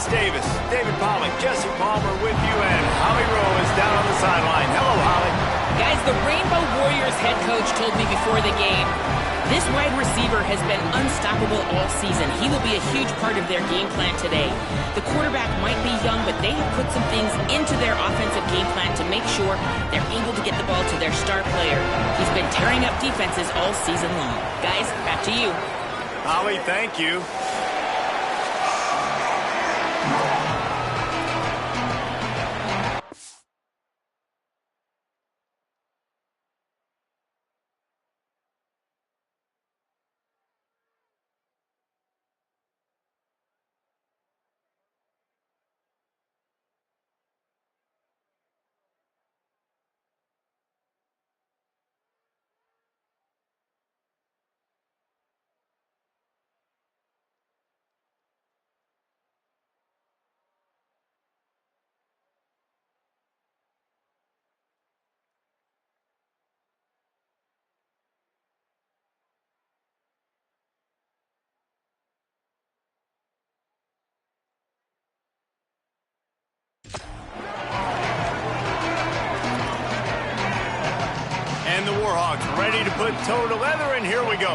Davis, David Pollack, Jesse Palmer with you, and Holly Rowe is down on the sideline. Hello, Holly. Guys, the Rainbow Warriors head coach told me before the game, this wide receiver has been unstoppable all season. He will be a huge part of their game plan today. The quarterback might be young, but they have put some things into their offensive game plan to make sure they're able to get the ball to their star player. He's been tearing up defenses all season long. Guys, back to you. Holly, thank you. And the Warhawks ready to put toe to leather, and here we go.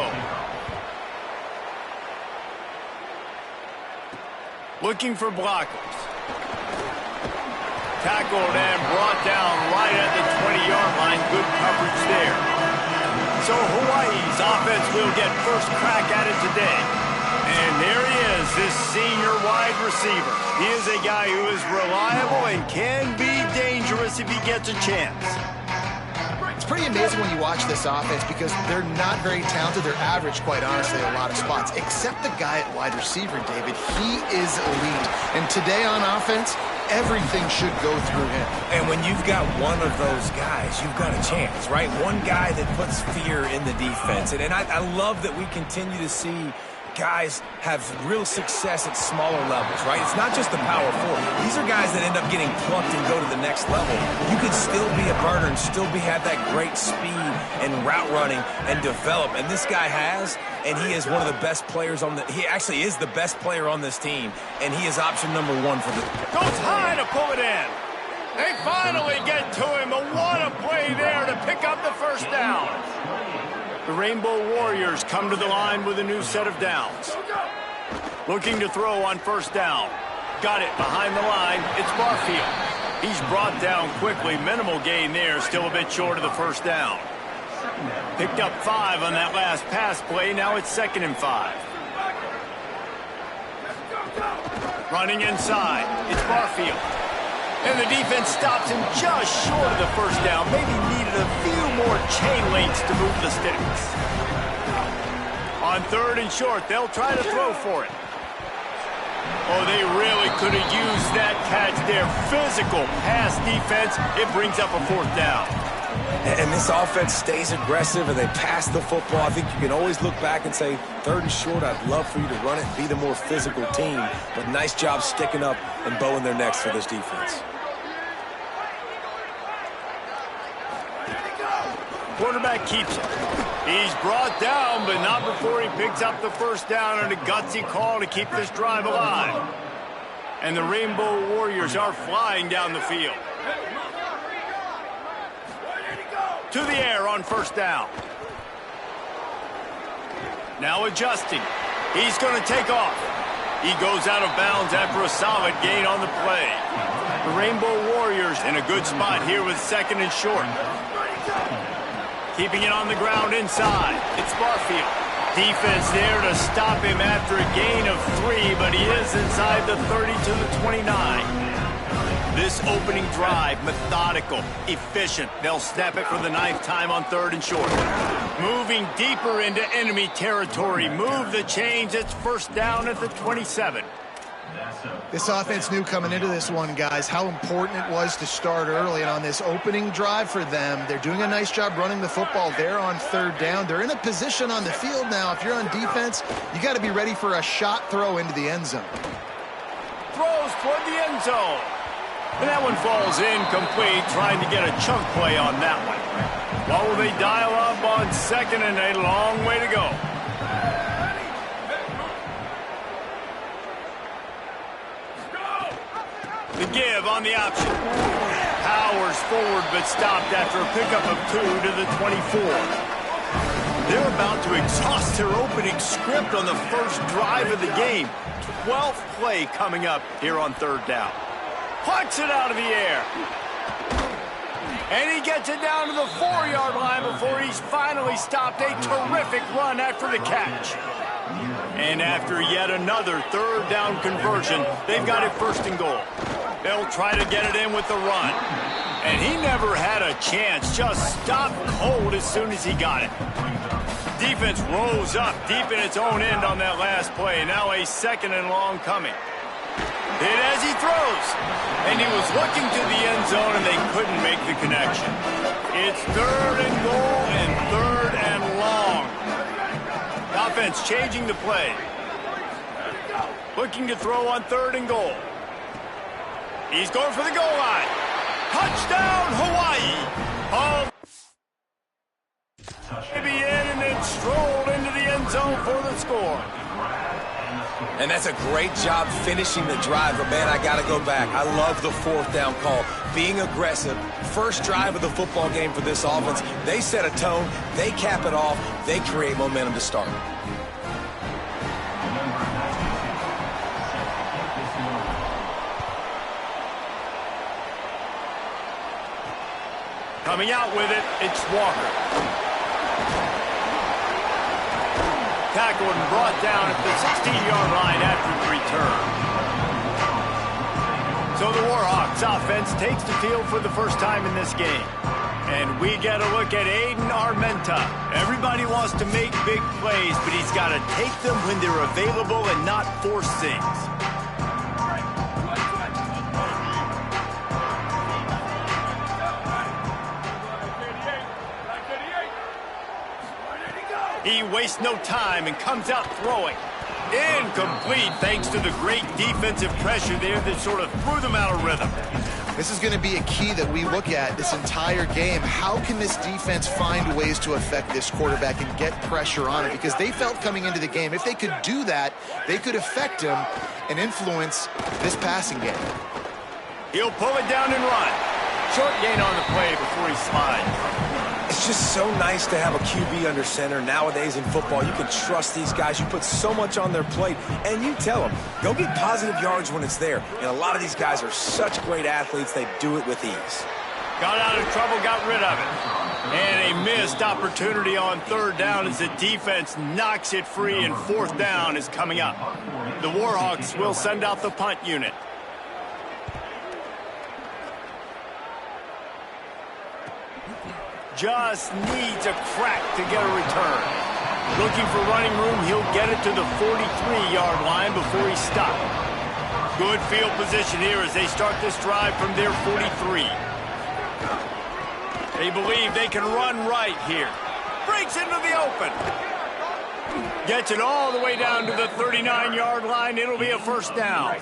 Looking for blockers. Tackled and brought down right at the 20-yard line. Good coverage there. So Hawaii's offense will get first crack at it today. And there he is, this senior wide receiver. He is a guy who is reliable and can be dangerous if he gets a chance. It's pretty amazing when you watch this offense because they're not very talented. They're average, quite honestly, a lot of spots. Except the guy at wide receiver, David. He is elite. And today on offense, everything should go through him. And when you've got one of those guys, you've got a chance, right? One guy that puts fear in the defense. And I love that we continue to see guys have real success at smaller levels, right? It's not just the power forward. These are guys that end up getting plucked and go to the next level. You could still be a burner and still have that great speed and route running and develop. And this guy has, and he is one of the best players on he actually is the best player on this team, and he is option number one for the... Goes high to pull it in. They finally get to him. A what a play there to pick up the first down. The Rainbow Warriors come to the line with a new set of downs. Looking to throw on first down. Got it behind the line. It's Barfield. He's brought down quickly. Minimal gain there. Still a bit short of the first down. Picked up 5 on that last pass play. Now it's 2nd and 5. Running inside. It's Barfield. And the defense stops him just short of the first down. Maybe needed a few more chain links to move the sticks. On 3rd and short, they'll try to throw for it. Oh, they really could have used that catch there. Physical pass defense. It brings up a 4th down. And this offense stays aggressive and they pass the football. I think you can always look back and say, 3rd and short, I'd love for you to run it and be the more physical team. But nice job sticking up and bowing their necks for this defense. Quarterback keeps it. He's brought down, but not before he picks up the first down, and a gutsy call to keep this drive alive. And the Rainbow Warriors are flying down the field. To the air on first down. Now adjusting. He's going to take off. He goes out of bounds after a solid gain on the play. The Rainbow Warriors in a good spot here with 2nd and short. Keeping it on the ground inside. It's Barfield. Defense there to stop him after a gain of 3, but he is inside the 30 to the 29. This opening drive, methodical, efficient. They'll snap it for the 9th time on 3rd and short. Moving deeper into enemy territory. Move the chains. It's first down at the 27. This offense knew coming into this one, guys, how important it was to start early. And on this opening drive for them, they're doing a nice job running the football. They're on 3rd down. They're in a position on the field now. If you're on defense, you got to be ready for a shot throw into the end zone. Throws toward the end zone. And that one falls incomplete, trying to get a chunk play on that one. What will they dial up on 2nd and a long way to go? The give on the option. Powers forward but stopped after a pickup of 2 to the 24. They're about to exhaust their opening script on the first drive of the game. 12th play coming up here on third down. Plucks it out of the air. And he gets it down to the 4-yard line before he's finally stopped. A terrific run after the catch. And after yet another third down conversion, they've got it first and goal. They'll try to get it in with the run. And he never had a chance, just stopped cold as soon as he got it. Defense rose up deep in its own end on that last play. Now a 2nd and long coming. Hit as he throws. And he was looking to the end zone and they couldn't make the connection. It's 3rd and goal and 3rd and long. Offense changing the play. Looking to throw on 3rd and goal. He's going for the goal line. Touchdown, Hawaii. Oh, maybe in and then strolled into the end zone for the score. And that's a great job finishing the drive. But, man, I got to go back. I love the 4th down call. Being aggressive. First drive of the football game for this offense. They set a tone. They cap it off. They create momentum to start. Coming out with it, it's Walker. Tackled and brought down at the 16-yard line after the return. So the Warhawks offense takes the field for the first time in this game. And we get a look at Aiden Armenta. Everybody wants to make big plays, but he's got to take them when they're available and not force things. He wastes no time and comes out throwing. Incomplete thanks to the great defensive pressure there that sort of threw them out of rhythm. This is going to be a key that we look at this entire game. How can this defense find ways to affect this quarterback and get pressure on it? Because they felt coming into the game, if they could do that, they could affect him and influence this passing game. He'll pull it down and run. Short gain on the play before he slides. It's just so nice to have a QB under center. Nowadays in football, you can trust these guys. You put so much on their plate, and you tell them, go get positive yards when it's there. And a lot of these guys are such great athletes, they do it with ease. Got out of trouble, got rid of it. And a missed opportunity on 3rd down as the defense knocks it free, and 4th down is coming up. The Warhawks will send out the punt unit. Just needs a crack to get a return. Looking for running room, he'll get it to the 43-yard line before he's stopped. Good field position here as they start this drive from their 43. They believe they can run right here. Breaks into the open. Gets it all the way down to the 39-yard line. It'll be a 1st down.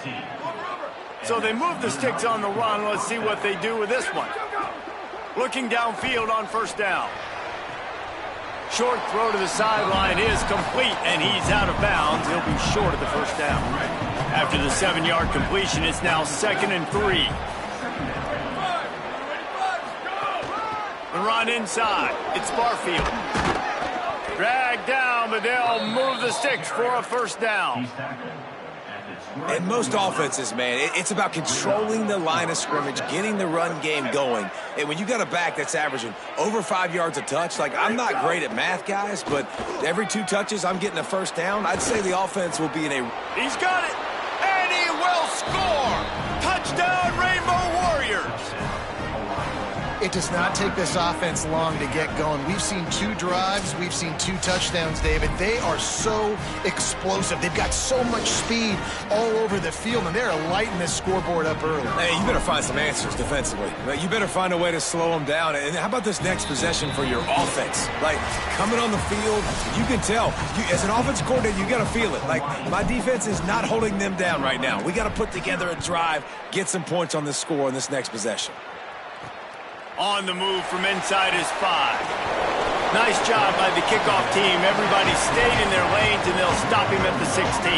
So they move the sticks on the run. Let's see what they do with this one. Looking downfield on 1st down. Short throw to the sideline is complete, and he's out of bounds. He'll be short of the 1st down. After the 7-yard completion, it's now 2nd and 3. The run inside. It's Barfield. Dragged down, but they'll move the sticks for a 1st down. And most offenses, man, it's about controlling the line of scrimmage, getting the run game going. And when you got a back that's averaging over 5 yards a touch, like, I'm not great at math, guys, but every 2 touches I'm getting a 1st down, I'd say the offense will be in a... He's got it, and he will score! Touchdown, Rainbow Warriors! It does not take this offense long to get going. We've seen 2 drives. We've seen 2 touchdowns, David. They are so explosive. They've got so much speed all over the field, and they're lighting this scoreboard up early. Hey, you better find some answers defensively. You better find a way to slow them down. And how about this next possession for your offense? Like, coming on the field, you can tell. As an offense coordinator, you got to feel it. Like, my defense is not holding them down right now. We got to put together a drive, get some points on this score in this next possession. On the move from inside his 5. Nice job by the kickoff team. Everybody stayed in their lanes, and they'll stop him at the 16.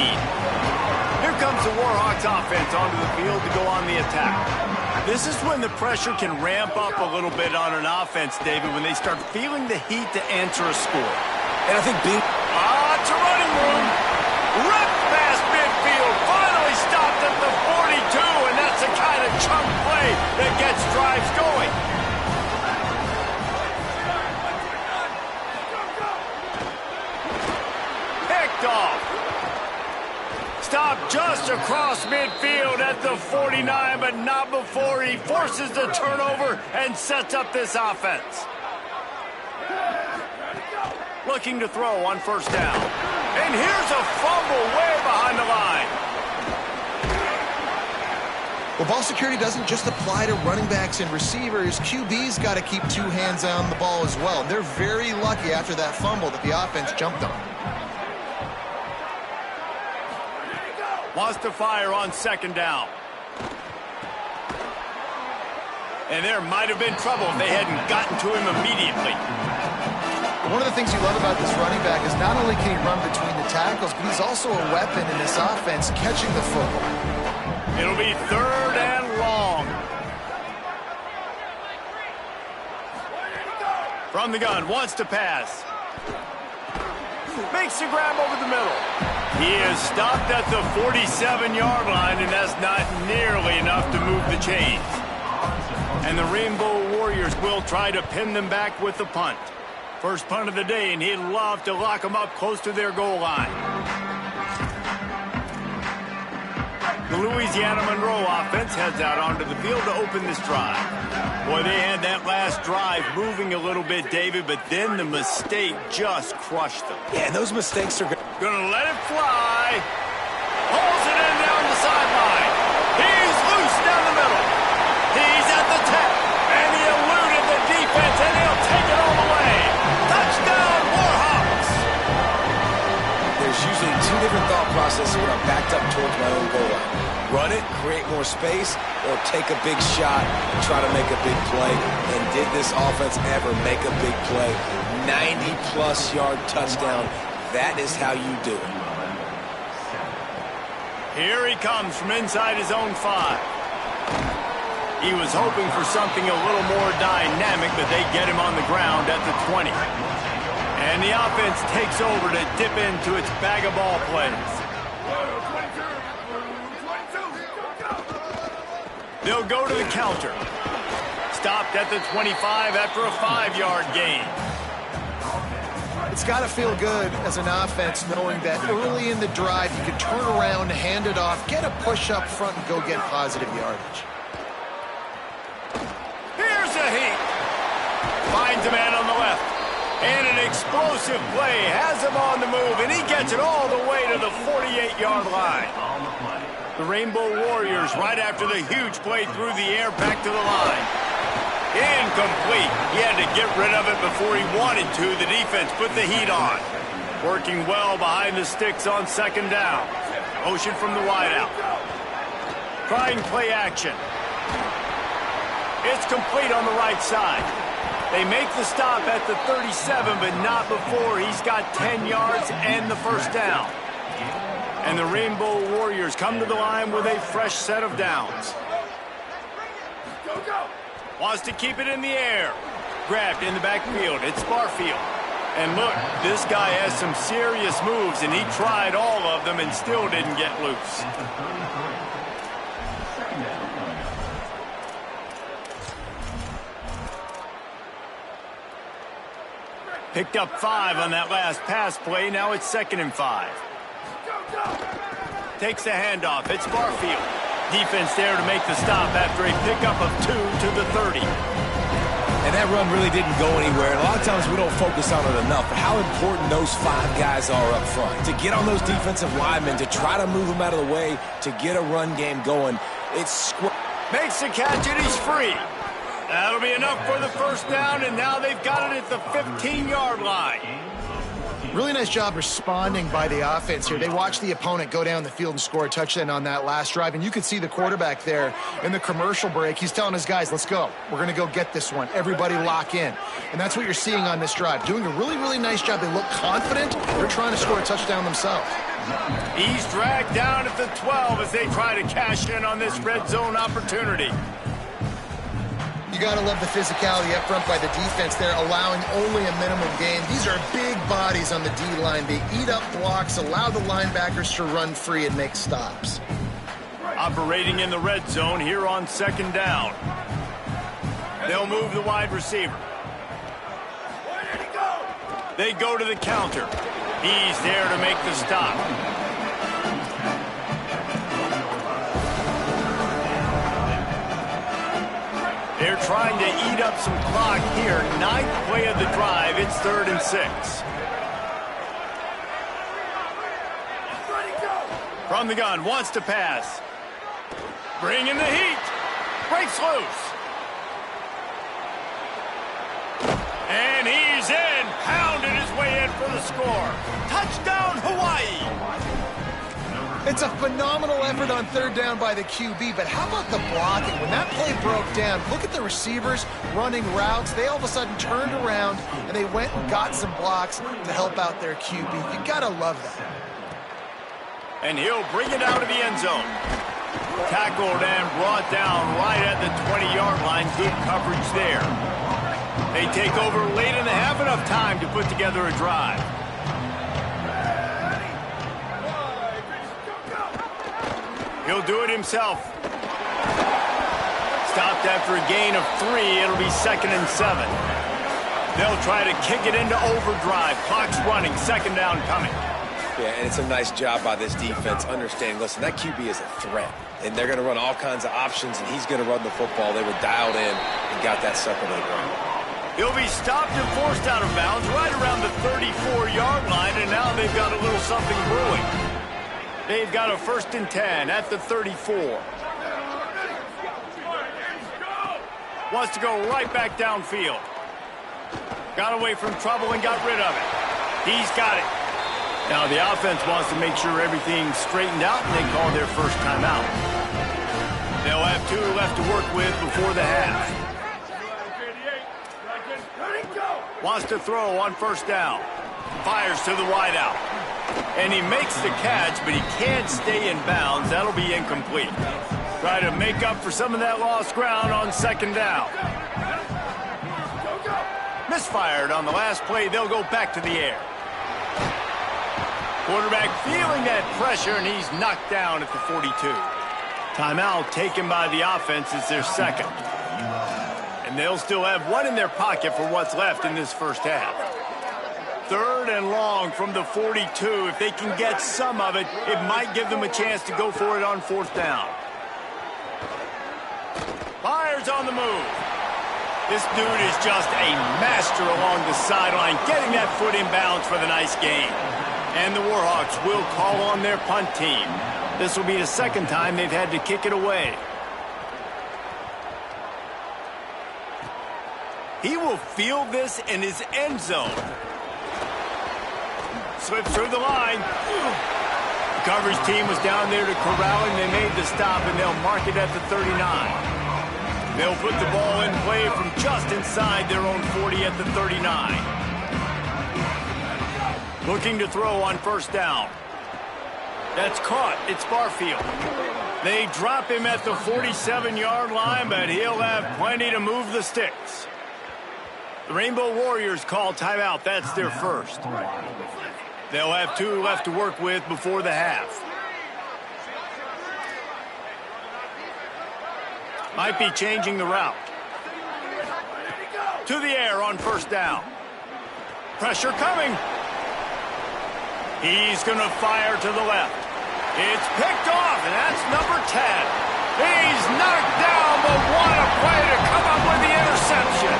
Here comes the Warhawks offense onto the field to go on the attack. This is when the pressure can ramp up a little bit on an offense, David, when they start feeling the heat to answer a score. And I think it's a running room. Ripped past midfield. Finally stopped at the 42, and that's the kind of chunk play that gets drives going. Picked off. Stopped just across midfield at the 49, but not before he forces the turnover and sets up this offense. Looking to throw on first down. And here's a fumble way behind the line. Well, ball security doesn't just apply to running backs and receivers. QB's got to keep two hands on the ball as well. They're very lucky after that fumble that the offense jumped on. Wants to fire on second down. And there might have been trouble if they hadn't gotten to him immediately. One of the things you love about this running back is not only can he run between the tackles, but he's also a weapon in this offense catching the football. It'll be third and long. From the gun, wants to pass. Makes the grab over the middle. He is stopped at the 47-yard line, and that's not nearly enough to move the chains. And the Rainbow Warriors will try to pin them back with the punt. First punt of the day, and he'd love to lock them up close to their goal line. The Louisiana Monroe offense heads out onto the field to open this drive. Boy, they had that last drive moving a little bit, David, but then the mistake just crushed them. Yeah, those mistakes are Gonna let it fly. Pulls it in down the sideline. He's loose down the middle. He's at the 10. And he eluded the defense, and he'll take it all the way. Touchdown, Warhawks! There's usually two different thought processes when I'm backed up towards my own goal line. Run it, create more space, or take a big shot and try to make a big play. And did this offense ever make a big play? 90-plus yard touchdown. That is how you do it. Here he comes from inside his own 5. He was hoping for something a little more dynamic, but they get him on the ground at the 20. And the offense takes over to dip into its bag of ball plays. They'll go to the counter. Stopped at the 25 after a 5-yard gain. It's got to feel good as an offense knowing that early in the drive you can turn around, hand it off, get a push up front, and go get positive yardage. Here's a heat. Finds a man on the left. And an explosive play has him on the move, and he gets it all the way to the 48-yard line. The Rainbow Warriors, right after the huge play through the air, back to the line. Incomplete. He had to get rid of it before he wanted to. The defense put the heat on. Working well behind the sticks on second down. Motion from the wideout. Trying play action. It's complete on the right side. They make the stop at the 37, but not before he's got 10 yards and the first down. And the Rainbow Warriors come to the line with a fresh set of downs. Wants to keep it in the air. Grabbed in the backfield. It's Barfield. And look, this guy has some serious moves, and he tried all of them and still didn't get loose. Picked up 5 on that last pass play. Now it's 2nd and 5. Takes the handoff. It's Barfield. Defense there to make the stop after a pickup of 2 to the 30. And that run really didn't go anywhere. And a lot of times we don't focus on it enough, but how important those 5 guys are up front. To get on those defensive linemen, to try to move them out of the way, to get a run game going. Makes the catch, and he's free. That'll be enough for the first down, and now they've got it at the 15-yard line. Really nice job responding by the offense here. They watched the opponent go down the field and score a touchdown on that last drive, and you could see the quarterback there in the commercial break. He's telling his guys, let's go. We're going to go get this one. Everybody lock in. And that's what you're seeing on this drive. Doing a really, really nice job. They look confident. They're trying to score a touchdown themselves. He's dragged down at the 12 as they try to cash in on this red zone opportunity. You got to love the physicality up front by the defense there, allowing only a minimum gain. These are big bodies on the D-line. They eat up blocks, allow the linebackers to run free and make stops. Operating in the red zone here on second down. They'll move the wide receiver. They go to the counter. He's there to make the stop. They're trying to eat up some clock here. 9th play of the drive. It's 3rd and 6. From the gun, wants to pass. Bring in the heat. Breaks loose. And he's in. Pounded his way in for the score. Touchdown, Hawaii. It's a phenomenal effort on 3rd down by the QB, but how about the blocking? When that play broke down, look at the receivers running routes. They all of a sudden turned around, and they went and got some blocks to help out their QB. You got to love that. And he'll bring it out of the end zone. Tackled and brought down right at the 20-yard line. Good coverage there. They take over late in the half, enough time to put together a drive. He'll do it himself. Stopped after a gain of 3. It'll be 2nd and 7. They'll try to kick it into overdrive. Clock's running. 2nd down coming. Yeah, and it's a nice job by this defense understanding, listen, that QB is a threat. And they're going to run all kinds of options, and he's going to run the football. They were dialed in and got that sucker to the ground. He'll be stopped and forced out of bounds right around the 34-yard line, and now they've got a little something brewing. They've got a 1st and 10 at the 34. Wants to go right back downfield. Got away from trouble and got rid of it. He's got it. Now the offense wants to make sure everything's straightened out, and they call their first timeout. They'll have 2 left to work with before the half. Wants to throw on 1st down. Fires to the wideout. And he makes the catch, but he can't stay in bounds. That'll be incomplete. Try to make up for some of that lost ground on 2nd down. Misfired on the last play. They'll go back to the air. Quarterback feeling that pressure, and he's knocked down at the 42. Timeout taken by the offense. It's their 2nd. And they'll still have 1 in their pocket for what's left in this first half. 3rd and long from the 42. If they can get some of it, it might give them a chance to go for it on 4th down. Fires on the move. This dude is just a master along the sideline, getting that foot in bounds for the nice gain. And the Warhawks will call on their punt team. This will be the 2nd time they've had to kick it away. He will field this in his end zone. Slips through the line. The coverage team was down there to corral him. They made the stop, and they'll mark it at the 39. They'll put the ball in play from just inside their own 40 at the 39. Looking to throw on 1st down. That's caught. It's Barfield. They drop him at the 47-yard line, but he'll have plenty to move the sticks. The Rainbow Warriors call timeout. That's their 1st. They'll have 2 left to work with before the half. Might be changing the route. To the air on 1st down. Pressure coming. He's going to fire to the left. It's picked off, and that's number 10. He's knocked down, but what a play to come up with the interception.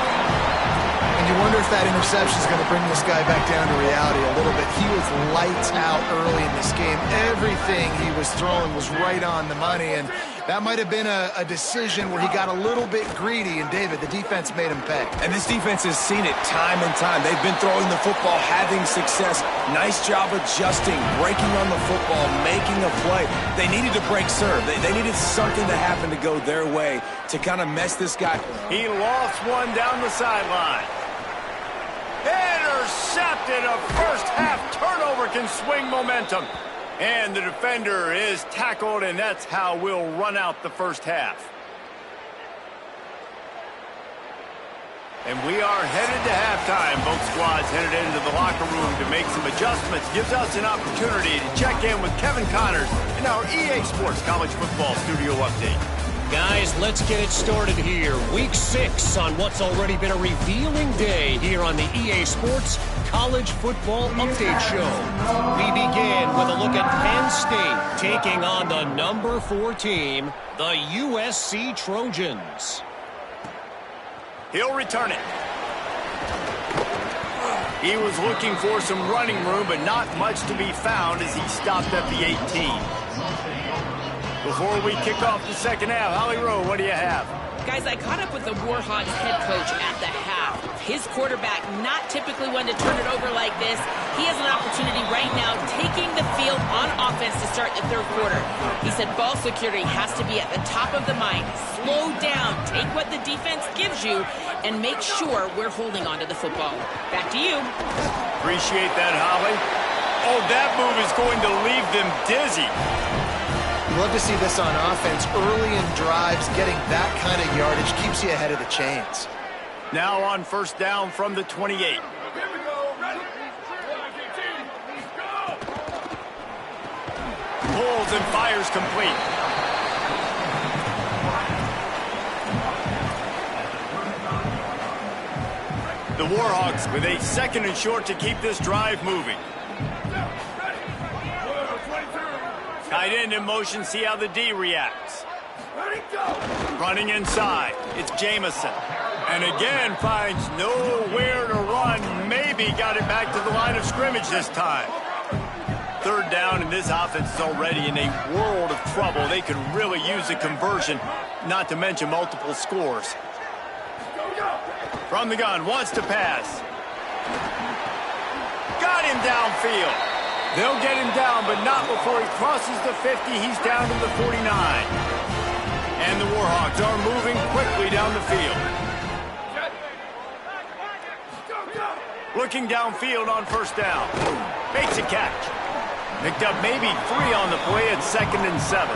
You wonder if that interception is going to bring this guy back down to reality a little bit. He was lights out early in this game. Everything he was throwing was right on the money, and That might have been a decision where he got a little bit greedy, and David, the defense made him pay. And this defense has seen it time and time. They've been throwing the football, having success. Nice job adjusting, breaking on the football, making a play. They needed to break serve. They needed something to happen to go their way to kind of mess this guy. He lost one down the sideline. Intercepted. A first-half turnover can swing momentum. And the defender is tackled, and that's how we'll run out the first half. And we are headed to halftime. Both squads headed into the locker room to make some adjustments. Gives us an opportunity to check in with Kevin Connors in our EA Sports College Football Studio Update. Guys, let's get it started here. Week 6 on what's already been a revealing day here on the EA Sports College Football Update Show. We begin with a look at Penn State taking on the number 4 team, the USC Trojans. He'll return it. He was looking for some running room, but not much to be found as he stopped at the 18. Before we kick off the second half, Holly Rowe, what do you have? Guys, I caught up with the Warhawks head coach at the half. His quarterback, not typically one to turn it over like this. He has an opportunity right now taking the field on offense to start the third quarter. He said ball security has to be at the top of the mind. Slow down, take what the defense gives you, and make sure we're holding on to the football. Back to you. Appreciate that, Holly. Oh, that move is going to leave them dizzy. Love to see this on offense. Early in drives, getting that kind of yardage keeps you ahead of the chains. Now on first down from the 28. Pulls and fires complete. The Warhawks with a second and short to keep this drive moving. Tight end in motion, see how the D reacts. Running inside, it's Jamison. And again finds nowhere to run. Maybe got it back to the line of scrimmage this time. Third down, and this offense is already in a world of trouble. They could really use a conversion, not to mention multiple scores. From the gun, wants to pass. Got him downfield. They'll get him down, but not before he crosses the 50. He's down to the 49. And the Warhawks are moving quickly down the field. Looking downfield on first down. Makes a catch. Picked up maybe 3 on the play at 2nd and 7.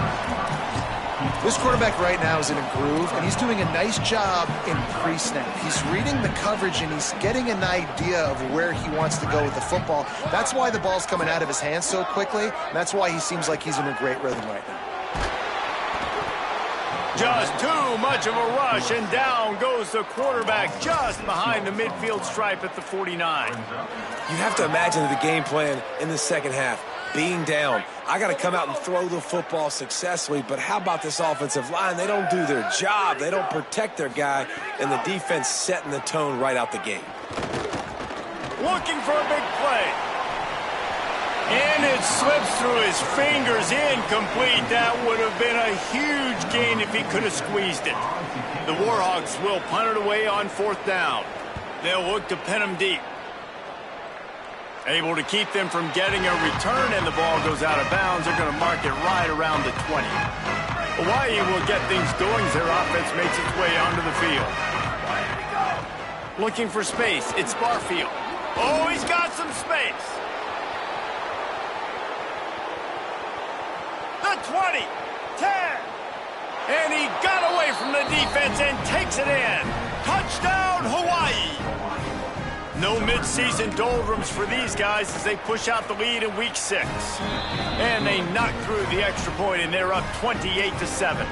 This quarterback right now is in a groove, and he's doing a nice job in pre-snap. He's reading the coverage, and he's getting an idea of where he wants to go with the football. That's why the ball's coming out of his hands so quickly, and that's why he seems like he's in a great rhythm right now. Just too much of a rush, and down goes the quarterback just behind the midfield stripe at the 49. You have to imagine the game plan in the second half. Being down, I got to come out and throw the football successfully, but how about this offensive line? They don't do their job. They don't protect their guy, and the defense setting the tone right out the gate. Looking for a big play. And it slips through his fingers, incomplete. That would have been a huge gain if he could have squeezed it. The Warhawks will punt it away on fourth down. They'll look to pin him deep. Able to keep them from getting a return, and the ball goes out of bounds. They're going to mark it right around the 20. Hawaii will get things going as their offense makes its way onto the field. Looking for space. It's Barfield. Oh, he's got some space. The 20, 10. And he got away from the defense and takes it in. Touchdown, Hawaii. No midseason doldrums for these guys as they push out the lead in week 6. And they knock through the extra point, and they're up 28-7.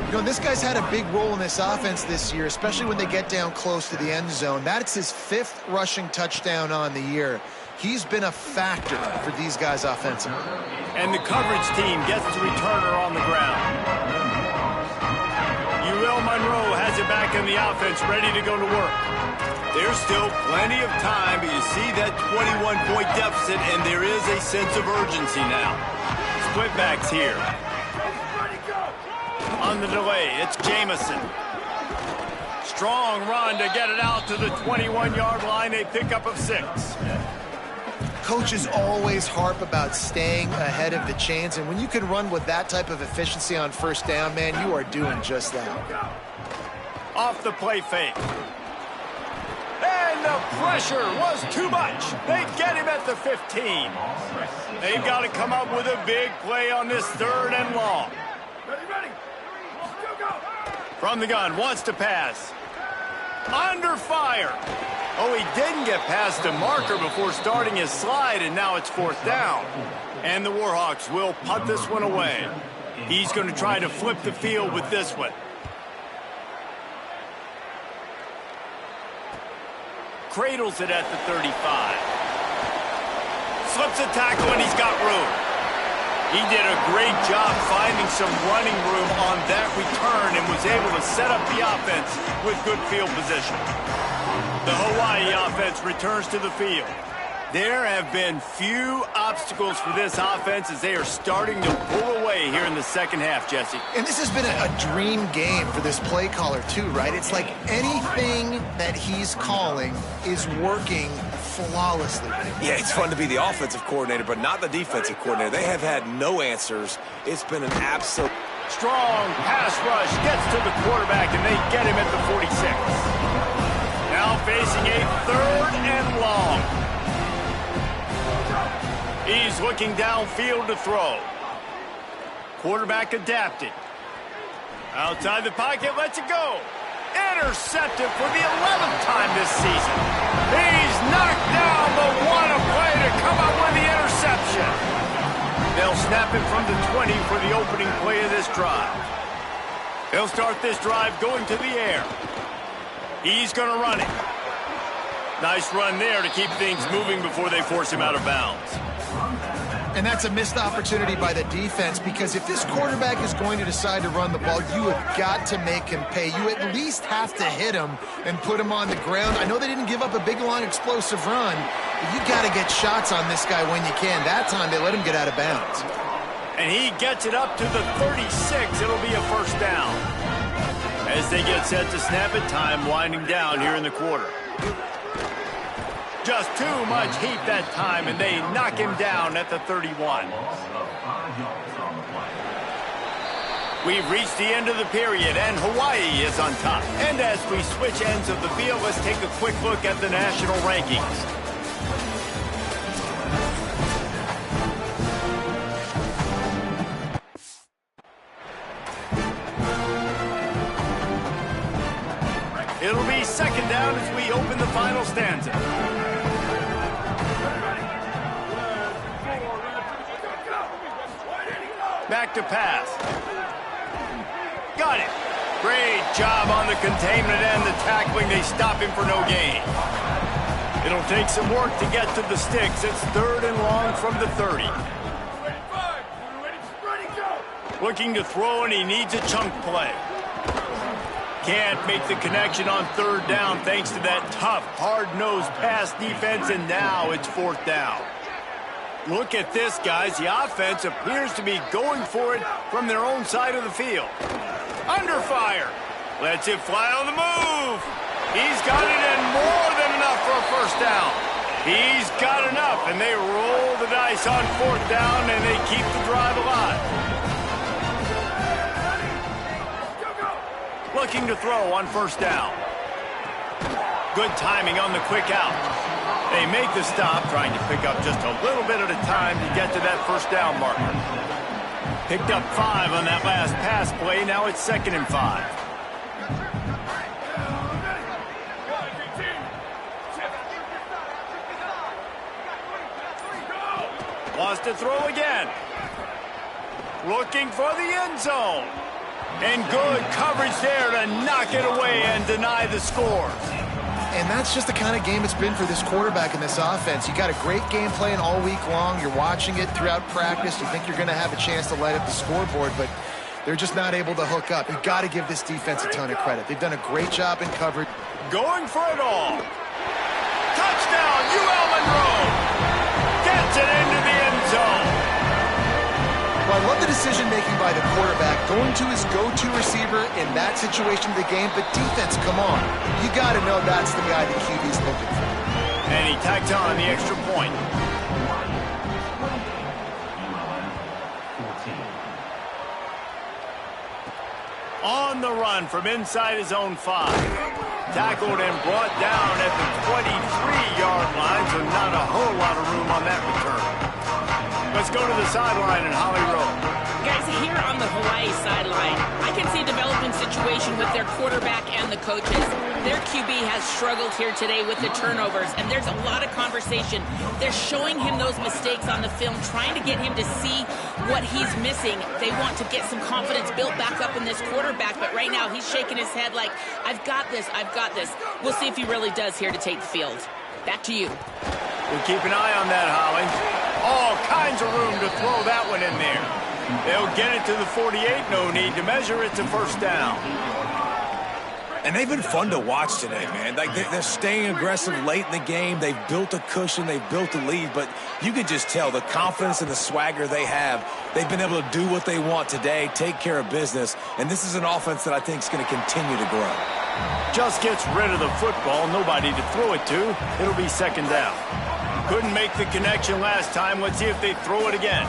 You know, this guy's had a big role in this offense this year, especially when they get down close to the end zone. That's his 5th rushing touchdown on the year. He's been a factor for these guys offensively. And the coverage team gets the returner on the ground. UL Monroe has it back in the offense, ready to go to work. There's still plenty of time, but you see that 21-point deficit, and there is a sense of urgency now. Split backs here. on the delay. It's Jamison. Strong run to get it out to the 21-yard line. A pickup of 6. Coaches always harp about staying ahead of the chains, and when you can run with that type of efficiency on first down, man, you are doing just that. Off the play fake. And the pressure was too much. They get him at the 15. They've got to come up with a big play on this 3rd and long. Ready. From the gun, wants to pass. Under fire. Oh, he didn't get past the marker before starting his slide, and now it's 4th down. And the Warhawks will punt this one away. He's going to try to flip the field with this one. Cradles it at the 35. Slips a tackle, and he's got room. He did a great job finding some running room on that return and was able to set up the offense with good field position. The Hawaii offense returns to the field. There have been few obstacles for this offense as they are starting to pull away here in the second half, Jesse. And this has been a dream game for this play caller, too, right? It's like anything that he's calling is working flawlessly. Yeah, it's fun to be the offensive coordinator, but not the defensive coordinator. They have had no answers. It's been an absolute... Strong pass rush gets to the quarterback, and they get him at the 46. Now facing a 3rd and long. He's looking downfield to throw. Quarterback adapted. Outside the pocket, lets it go. Intercepted for the 11th time this season. He's knocked down, but what a play to come up with the interception. They'll snap it from the 20 for the opening play of this drive. They'll start this drive going to the air. He's going to run it. Nice run there to keep things moving before they force him out of bounds. And that's a missed opportunity by the defense, because if this quarterback is going to decide to run the ball, you have got to make him pay. You at least have to hit him and put him on the ground. I know they didn't give up a big, long, explosive run, but you got to get shots on this guy when you can. That time, they let him get out of bounds. And he gets it up to the 36. It'll be a 1st down. As they get set to snap it, time winding down here in the quarter. Just too much heat that time, and they knock him down at the 31. We've reached the end of the period, and Hawaii is on top. And as we switch ends of the field, let's take a quick look at the national rankings. It'll be 2nd down as we open the final stanza. Back to pass. Got it. Great job on the containment and the tackling. They stop him for no gain. It'll take some work to get to the sticks. It's 3rd and long from the 30. Looking to throw, and he needs a chunk play. Can't make the connection on 3rd down thanks to that tough, hard-nosed pass defense, and now it's 4th down. Look at this, guys. The offense appears to be going for it from their own side of the field. Under fire. Lets it fly on the move. He's got it, and more than enough for a 1st down. He's got enough, and they roll the dice on 4th down, and they keep the drive alive. Looking to throw on 1st down. Good timing on the quick out. They make the stop, trying to pick up just a little bit at a time to get to that 1st down marker. Picked up 5 on that last pass play. Now it's 2nd and 5. Wants to throw again. Looking for the end zone. And good coverage there to knock it away and deny the score. And that's just the kind of game it's been for this quarterback in this offense. You got a great game plan all week long. You're watching it throughout practice. You think you're going to have a chance to light up the scoreboard, but they're just not able to hook up. You've got to give this defense a ton of credit. They've done a great job in coverage. Going for it all. Touchdown, UL Monroe. Gets it into the end zone. Well, I love the decision-making by the quarterback. going to his go-to receiver in that situation of the game, but defense, come on. You got to know that's the guy the QB's looking for. And he tacked on the extra point. On the run from inside his own 5. Tackled and brought down at the 23-yard line, so not a whole lot of room on that return. Let's go to the sideline in Holly Rowe. Guys, here on the Hawaii sideline, I can see a developing situation with their quarterback and the coaches. Their QB has struggled here today with the turnovers, and there's a lot of conversation. They're showing him those mistakes on the film, trying to get him to see what he's missing. They want to get some confidence built back up in this quarterback, but right now he's shaking his head like, I've got this, I've got this. We'll see if he really does here to take the field. Back to you. We'll keep an eye on that, Holly. All kinds of room to throw that one in there. They'll get it to the 48, no need to measure it to first down. And they've been fun to watch today, man. Like they're staying aggressive late in the game. They've built a cushion. They've built a lead. But you could just tell the confidence and the swagger they have. They've been able to do what they want today, take care of business. And this is an offense that I think is going to continue to grow. Just gets rid of the football. Nobody to throw it to. It'll be second down. Couldn't make the connection last time. Let's see if they throw it again.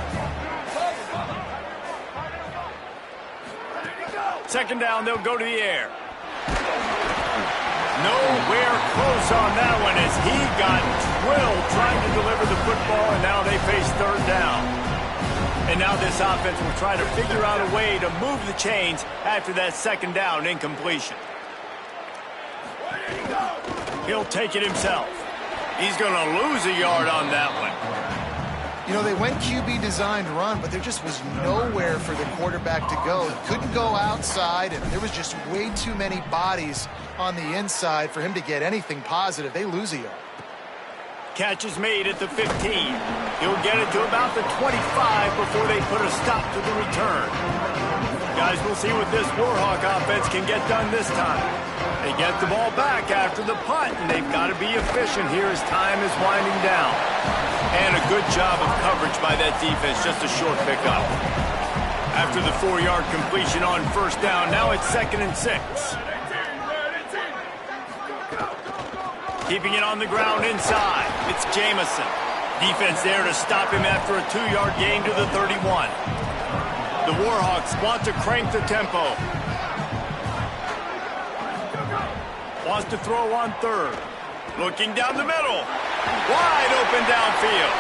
Second down, they'll go to the air. Nowhere close on that one as he got drilled trying to deliver the football, and now they face third down. And now this offense will try to figure out a way to move the chains after that second down incompletion. He'll take it himself. He's going to lose a yard on that one. You know, they went QB designed run, but there just was nowhere for the quarterback to go. He couldn't go outside, and there was just way too many bodies on the inside for him to get anything positive. They lose a yard. Catch is made at the 15. He'll get it to about the 25 before they put a stop to the return. Guys, we'll see what this Warhawk offense can get done this time. They get the ball back after the punt, and they've got to be efficient here as time is winding down. And a good job of coverage by that defense, just a short pickup. After the 4-yard completion on first down, now it's 2nd and 6. Keeping it on the ground inside, it's Jamison. Defense there to stop him after a 2-yard gain to the 31. The Warhawks want to crank the tempo. Wants to throw on third. Looking down the middle. Wide open downfield.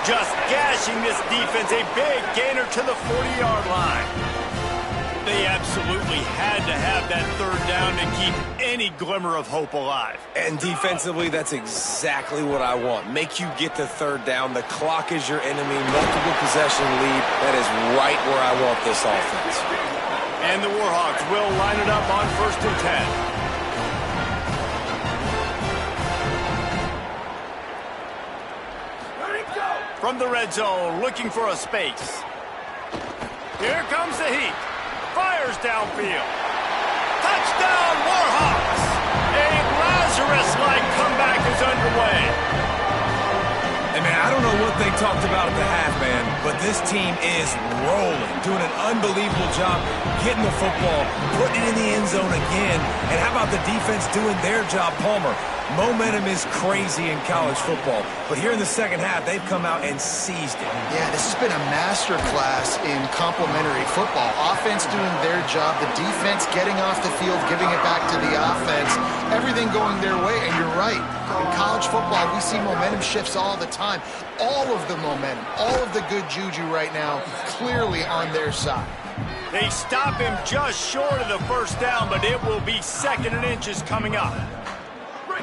Just gashing this defense. A big gainer to the 40-yard line. They absolutely had to have that third down to keep any glimmer of hope alive. And defensively, that's exactly what I want. Make you get the third down. The clock is your enemy. Multiple possession lead. That is right where I want this offense. And the Warhawks will line it up on 1st and 10. From the red zone, looking for a space. Here comes the heat. Fires downfield. Touchdown, Warhawks! A Lazarus-like comeback is underway. Hey, man, I don't know what they talked about at the half, man, but this team is rolling, doing an unbelievable job getting the football, putting it in the end zone again. And how about the defense doing their job, Palmer? Momentum is crazy in college football, but here in the second half, they've come out and seized it. Yeah, this has been a masterclass in complementary football. Offense doing their job, the defense getting off the field, giving it back to the offense, everything going their way, and you're right. In college football, we see momentum shifts all the time. All of the momentum, all of the good juju right now, clearly on their side. They stop him just short of the first down, but it will be 2nd and inches coming up.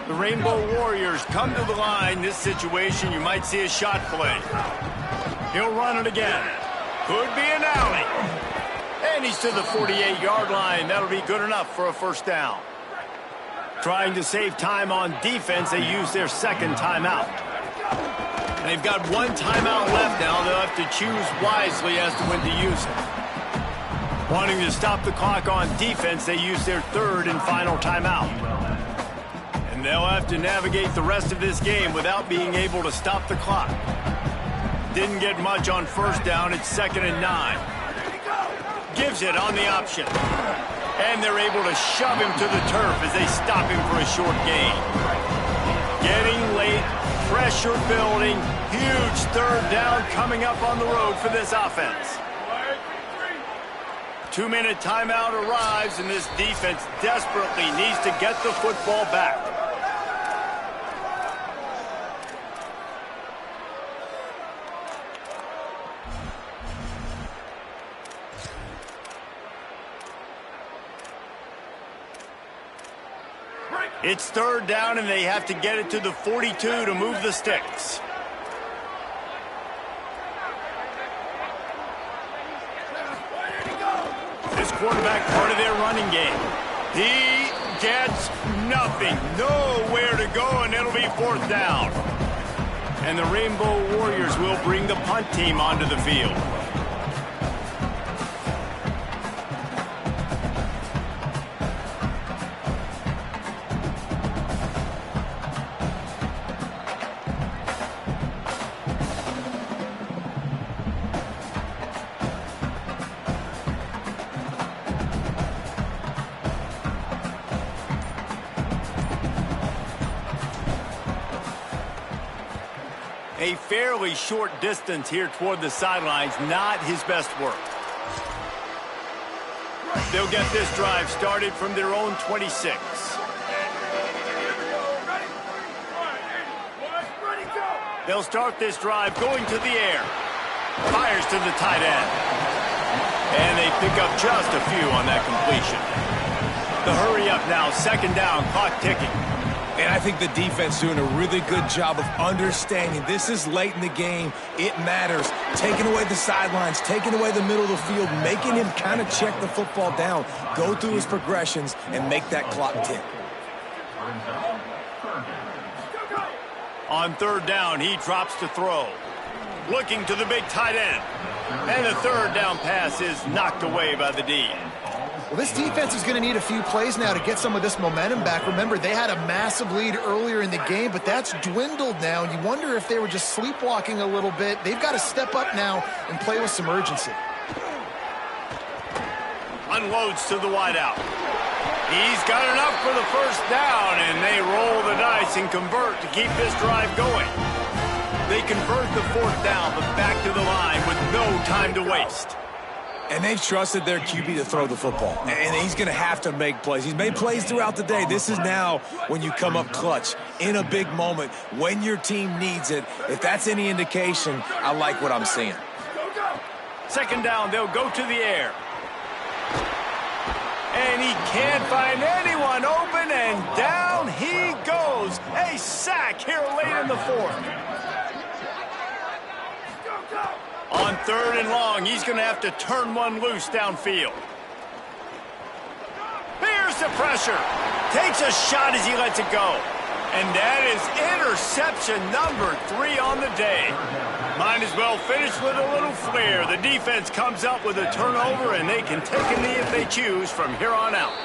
The Rainbow Warriors come to the line. This situation, you might see a shot play. He'll run it again. Could be an alley. And he's to the 48-yard line. That'll be good enough for a first down. Trying to save time on defense, they use their 2nd timeout. They've got 1 timeout left now. They'll have to choose wisely as to when to use it. Wanting to stop the clock on defense, they use their 3rd and final timeout. And they'll have to navigate the rest of this game without being able to stop the clock. Didn't get much on first down. It's 2nd and 9. Gives use it on the option. And they're able to shove him to the turf as they stop him for a short gain. Getting late, pressure building, huge third down coming up on the road for this offense. 2-minute timeout arrives, and this defense desperately needs to get the football back. It's third down, and they have to get it to the 42 to move the sticks. This quarterback part of their running game. He gets nothing. Nowhere to go, and it'll be fourth down. And the Rainbow Warriors will bring the punt team onto the field. A fairly short distance here toward the sidelines, not his best work. They'll get this drive started from their own 26. They'll start this drive going to the air. Fires to the tight end. And they pick up just a few on that completion. The hurry up now, second down, clock ticking. And I think the defense doing a really good job of understanding this is late in the game. It matters. Taking away the sidelines, taking away the middle of the field, making him kind of check the football down, go through his progressions, and make that clock tick. On third down, he drops to throw. Looking to the big tight end. And the third down pass is knocked away by the D. Well, this defense is going to need a few plays now to get some of this momentum back. Remember, they had a massive lead earlier in the game, but that's dwindled now. You wonder if they were just sleepwalking a little bit. They've got to step up now and play with some urgency. Unloads to the wideout. He's got enough for the first down, and they roll the dice and convert to keep this drive going. They convert the fourth down, but back to the line with no time to waste. And they've trusted their QB to throw the football. And he's going to have to make plays. He's made plays throughout the day. This is now when you come up clutch in a big moment when your team needs it. If that's any indication, I like what I'm seeing. Second down, they'll go to the air. And he can't find anyone open, and down he goes. A sack here late in the fourth. On third and long, he's going to have to turn one loose downfield. Here's the pressure. Takes a shot as he lets it go. And that is interception number 3 on the day. Might as well finish with a little flair. The defense comes up with a turnover, and they can take a knee if they choose from here on out.